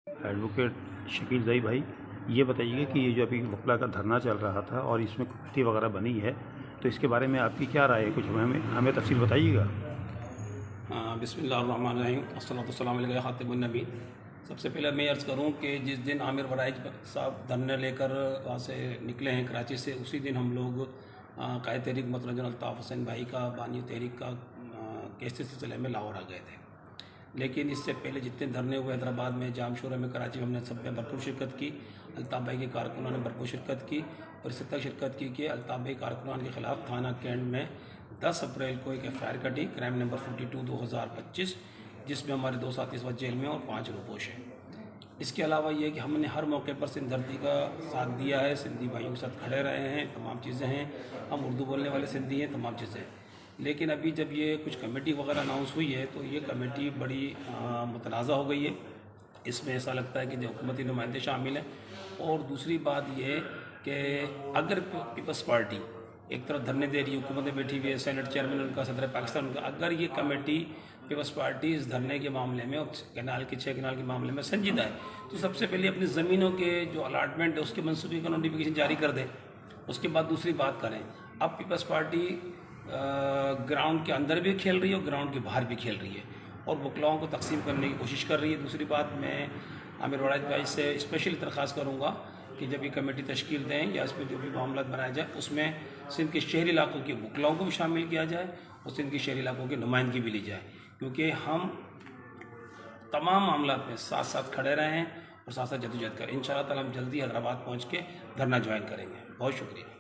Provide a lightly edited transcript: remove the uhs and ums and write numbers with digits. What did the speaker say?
Advocate Shakeel ज़ई भाई, ये बताइए कि ये जो अभी वकला का धरना चल रहा था और इसमें कमेटी वगैरह बनी है, तो इसके बारे में आपकी क्या राय है? कुछ हमें तफसील बताइएगा। बिस्मिल्लाहिर्रहमानिर्रहीम अस्सलातु वस्सलामु अलैका खातिमुन नबी। सबसे पहले मैं अर्ज़ करूं कि जिस दिन आमिर वराइज साहब धरने लेकर वहाँ से निकले हैं कराची से, उसी दिन हम लोग कायद तहरीक मतरजन अल्ताफ़ हुसैन भाई का बानी तहरीक का केस के सिलसिले में लाहौर आ गए थे। लेकिन इससे पहले जितने धरने हुए हैदराबाद में, जाम शोरा में, कराची में, हमने सब में भरपूर शिरकत की। अल्ताफ़ भाई के कारकुनान ने भरपूर शिरकत की और इससे तक शिरकत की कि अल्ताफ़ भाई कारकुनान के ख़िलाफ़ थाना कैंट में 10 अप्रैल को एक FIR कटी, क्राइम नंबर 42/2025, जिसमें हमारे 2 साथी इस वक्त जेल में और 5 रुपोश हैं। इसके अलावा ये कि हमने हर मौके पर सिंध धरती का साथ दिया है, सिंधी भाइयों के साथ खड़े रहे हैं, तमाम चीज़ें हैं। हम उर्दू बोलने वाले सिंधी हैं, तमाम चीज़ें। लेकिन अभी जब ये कुछ कमेटी वगैरह अनाउंस हुई है तो ये कमेटी बड़ी मुतनाज़ा हो गई है। इसमें ऐसा लगता है कि जो हुकूमती नुमाइंदे शामिल हैं, और दूसरी बात ये है कि अगर पीपल्स पार्टी एक तरफ धरने दे रही है, हुकूमतें बैठी हुई है, सेनेट चेयरमैन उनका, सदर पाकिस्तान उनका, अगर ये कमेटी पीपल्स पार्टी इस धरने के मामले में और कैनाल के 6 कैनाल के मामले में संजीदा है, तो सबसे पहले अपनी ज़मीनों के जो अलाटमेंट है उसके मनसूबे का नोटिफिकेशन जारी कर दें। उसके बाद दूसरी बात करें। अब पीपल्स पार्टी ग्राउंड के अंदर भी खेल रही है और ग्राउंड के बाहर भी खेल रही है और वकलाओं को तकसीम करने की कोशिश कर रही है। दूसरी बात, मैं आमिर वराइज भाई से स्पेशली दरख्वास्त करूँगा कि जब ये कमेटी तश्कील दें या इसमें जो भी मामला बनाया जाए, उसमें सिंध के शहरी इलाकों के वकलाओं को भी शामिल किया जाए और सिंध के शहरी इलाकों की नुमाइंदगी भी ली जाए, क्योंकि हम तमाम मामला में साथ साथ खड़े रहे हैं और साथ साथ जदोजहद करें। इंशाअल्लाह ताला हम जल्दी हैदराबाद पहुँच के धरना ज्वाइन करेंगे। बहुत शुक्रिया।